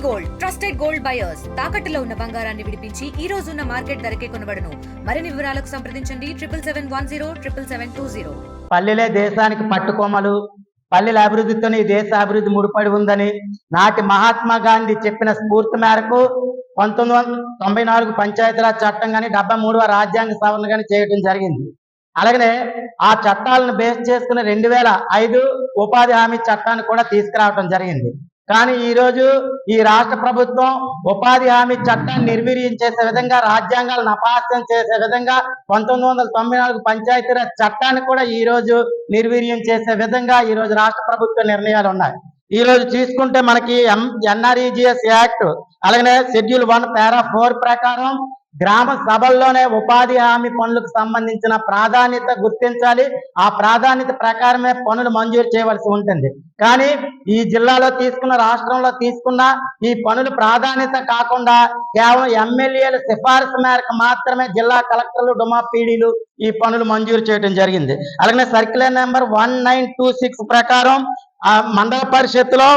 Gold trusted gold buyers తాకట్టులో ఉన్న బంగారాన్ని విడిపించి ఈ రోజు ఉన్న మార్కెట్ ధరకే కొనబడును. మరిన్ని వివరాలకు సంప్రదించండి 7771077720. పల్లెలే దేశానికి పట్టుకొమ్మలు, పల్లెల అభివృద్ధితోనే ఈ దేశ అభివృద్ధి ముడిపడి ఉందని నాటి మహాత్మా గాంధీ చెప్పిన స్ఫూర్తి మేరకు 1994 పంచాయతీరాజ్ చట్టం కానీ 73వ రాజ్యాంగ సవరణ కానీ చేయడం జరిగింది. అలాగనే ఆ చట్టాలను బేస్ చేసుకుని 2005 ఉపాధి హామీ చట్టాన్ని కూడా తీసుకురావడం జరిగింది. కానీ ఈరోజు ఈ రాష్ట్ర ప్రభుత్వం ఉపాధి హామీ చట్టాన్ని నిర్వీర్యం చేసే విధంగా, రాజ్యాంగాలను అపహాస్యం చేసే విధంగా 1994 పంచాయతీరాజ్ చట్టాన్ని కూడా ఈ రోజు నిర్వీర్యం చేసే విధంగా ఈ రోజు రాష్ట్ర ప్రభుత్వ నిర్ణయాలు ఉన్నాయి. ఈ రోజు తీసుకుంటే మనకి ఎన్ఆర్ఈజిఎస్ యాక్ట్, అలాగనే షెడ్యూల్ 1 పారా 4 ప్రకారం గ్రామ సభల్లోనే ఉపాధి హామీ పనులకు సంబంధించిన ప్రాధాన్యత గుర్తించాలి. ఆ ప్రాధాన్యత ప్రకారమే పనులు మంజూరు చేయవలసి ఉంటుంది. కానీ ఈ జిల్లాలో తీసుకున్న, రాష్ట్రంలో తీసుకున్న ఈ పనులు ప్రాధాన్యత కాకుండా కేవలం ఎమ్మెల్యేల సిఫారసు మేరకు మాత్రమే జిల్లా కలెక్టర్లు, డుమా పీడీలు ఈ పనులు మంజూరు చేయడం జరిగింది. అలాగే సర్క్యులర్ నెంబర్ 1926 ప్రకారం ఆ మండల పరిషత్తులో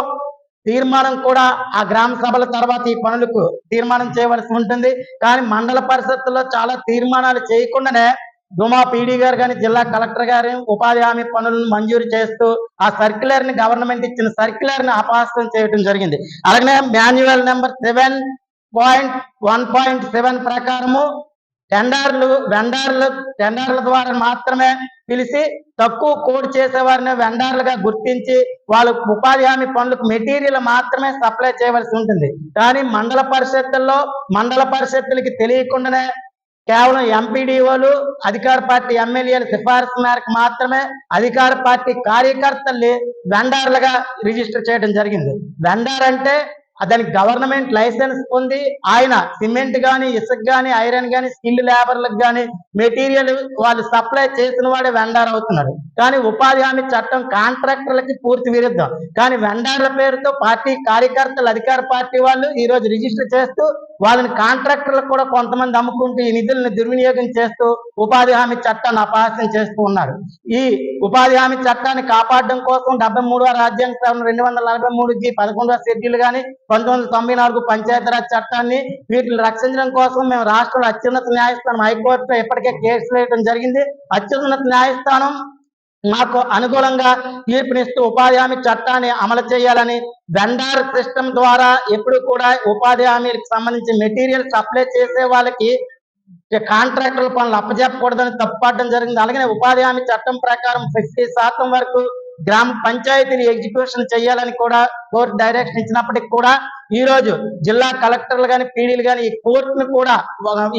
తీర్మానం కూడా ఆ గ్రామ సభల తర్వాత ఈ పనులకు తీర్మానం చేయవలసి ఉంటుంది. కానీ మండల పరిషత్తుల్లో చాలా తీర్మానాలు చేయకుండానే డుమా పీడీ గారు కానీ, జిల్లా కలెక్టర్ గారు ఉపాధి హామీ పనులను మంజూరు చేస్తూ ఆ సర్క్యులర్ ని, గవర్నమెంట్ ఇచ్చిన సర్క్యులర్ ని అపహాస్యం చేయడం జరిగింది. అలాగే మాన్యువల్ నెంబర్ 7.1.7 ప్రకారము వెండర్ల ద్వారా మాత్రమే పిలిచి తక్కువ కోడ్ చేసేవారిని వెండర్లుగా గుర్తించి వాళ్ళు ఉపాధి హామీ పనులకు మెటీరియల్ మాత్రమే సప్లై చేయవలసి ఉంటుంది. కానీ మండల పరిషత్తులకి తెలియకుండానే కేవలం ఎంపీడీఓలు, అధికార పార్టీ ఎమ్మెల్యేల సిఫారసు మేరకు మాత్రమే అధికార పార్టీ కార్యకర్తల్ని వెండర్లుగా రిజిస్టర్ చేయడం జరిగింది. వెండర్ అంటే దానికి గవర్నమెంట్ లైసెన్స్ పొంది ఆయన సిమెంట్ కానీ, ఇసుక కానీ, ఐరన్ కానీ, స్కిల్ లేబర్లకు కానీ మెటీరియల్ వాళ్ళు సప్లై చేసిన వాడే వెండర్ అవుతున్నారు. కానీ ఉపాధి హామీ చట్టం కాంట్రాక్టర్లకి పూర్తి విరుద్ధం. కానీ వెండర్ల పేరుతో పార్టీ కార్యకర్తలు, అధికార పార్టీ వాళ్ళు ఈ రోజు రిజిస్టర్ చేస్తూ వాళ్ళని కాంట్రాక్టర్లకు కూడా కొంతమంది అమ్ముకుంటూ ఈ నిధులను దుర్వినియోగం చేస్తూ ఉపాధి హామీ చట్టాన్ని అపహాస్యం చేస్తూ ఉన్నారు. ఈ ఉపాధి హామీ చట్టాన్ని కాపాడడం కోసం 73వ రాజ్యాంగ సవరణ 243G 11వ షెడ్యూల్ కానీ, 1994 పంచాయతీరాజ్ చట్టాన్ని వీటిని రక్షించడం కోసం మేము రాష్ట్రంలో అత్యున్నత న్యాయస్థానం హైకోర్టులో ఇప్పటికే కేసులు వేయడం జరిగింది. అత్యున్నత న్యాయస్థానం మాకు అనుకూలంగా తీర్పునిస్తూ ఉపాధి హామీ చట్టాన్ని అమలు చేయాలని, వెండర్ సిస్టమ్ ద్వారా ఎప్పుడు కూడా ఉపాధి హామీలకు సంబంధించి మెటీరియల్ సప్లై చేసే వాళ్ళకి కాంట్రాక్టర్ల పనులు అప్పచెప్పకూడదని తప్పుపడడం జరిగింది. అలాగే ఉపాధి హామీ చట్టం ప్రకారం 50% వరకు గ్రామ పంచాయతీని ఎగ్జిక్యూషన్ చేయాలని కూడా కోర్టు డైరెక్షన్ ఇచ్చినప్పటికీ కూడా ఈ రోజు జిల్లా కలెక్టర్లు కానీ, పీడీలు కానీ ఈ కోర్టును కూడా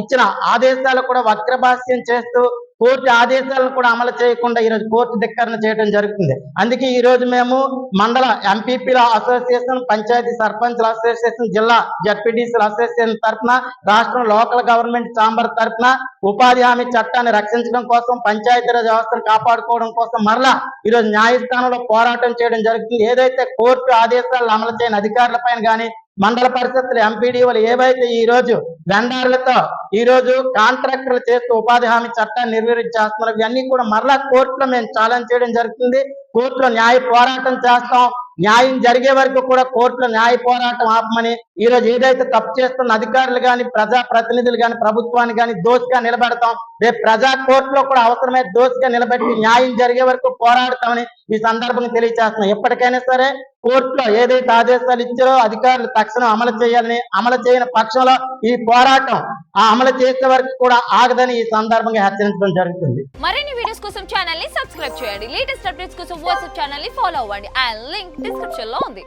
ఇచ్చిన ఆదేశాలు కూడా వక్రభాష్యం చేస్తూ కోర్టు ఆదేశాలను కూడా అమలు చేయకుండా ఈరోజు కోర్టు ధిక్కరణ చేయడం జరుగుతుంది. అందుకే ఈ రోజు మేము మండల ఎంపీపీల అసోసియేషన్, పంచాయతీ సర్పంచ్ల అసోసియేషన్, జిల్లా జడ్పీటీసీల అసోసియేషన్ తరఫున, రాష్ట్రం లోకల్ గవర్నమెంట్ ఛాంబర్ తరఫున ఉపాధి హామీ చట్టాన్ని రక్షించడం కోసం, పంచాయతీరాజ్ వ్యవస్థను కాపాడుకోవడం కోసం మరలా ఈరోజు న్యాయస్థానంలో పోరాటం చేయడం జరుగుతుంది. ఏదైతే కోర్టు ఆదేశాలను అమలు చేయని అధికారులపైన కానీ, మండల పరిషత్తులు, ఎంపీడీఓలు ఏవైతే ఈ రోజు వెండర్లతో ఈ రోజు కాంట్రాక్టర్లు చేస్తూ ఉపాధి హామీ చట్టాన్ని నిర్వీర్యం చేస్తున్నారు. ఇవన్నీ కూడా మరలా కోర్టులో మేము ఛాలెంజ్ చేయడం జరుగుతుంది. కోర్టులో న్యాయ పోరాటం చేస్తాం. న్యాయం జరిగే వరకు కూడా కోర్టులో న్యాయ పోరాటం ఆపమని ఈ రోజు ఏదైతే తప్పు చేస్తున్న అధికారులు కానీ, ప్రజా ప్రతినిధులు కానీ, ప్రభుత్వాన్ని కానీ దోషిగా నిలబెడతాం. రేపు ప్రజా కోర్టులో కూడా అవసరమైతే దోషిగా నిలబెట్టి న్యాయం జరిగే వరకు పోరాడతామని ఈ సందర్భంగా తెలియజేస్తున్నాం. ఎప్పటికైనా సరే కోర్టులో ఏదైతే ఆదేశాలు ఇచ్చారో అధికారులు తక్షణం అమలు చేయాలని, అమలు చేయని పక్షంలో ఈ పోరాటం అమలు చేసే వరకు కూడా ఆగదని ఈ సందర్భంగా హెచ్చరించడం జరుగుతుంది. మరిన్ని వీడియోస్ కోసం ఛానల్ ని సబ్స్క్రైబ్ చేయండి. లేటెస్ట్ అప్డేట్స్ కోసం వాట్సాప్ ఛానల్ ని ఫాలో అవ్వండి. ఆ లింక్ డిస్క్రిప్షన్ లో ఉంది.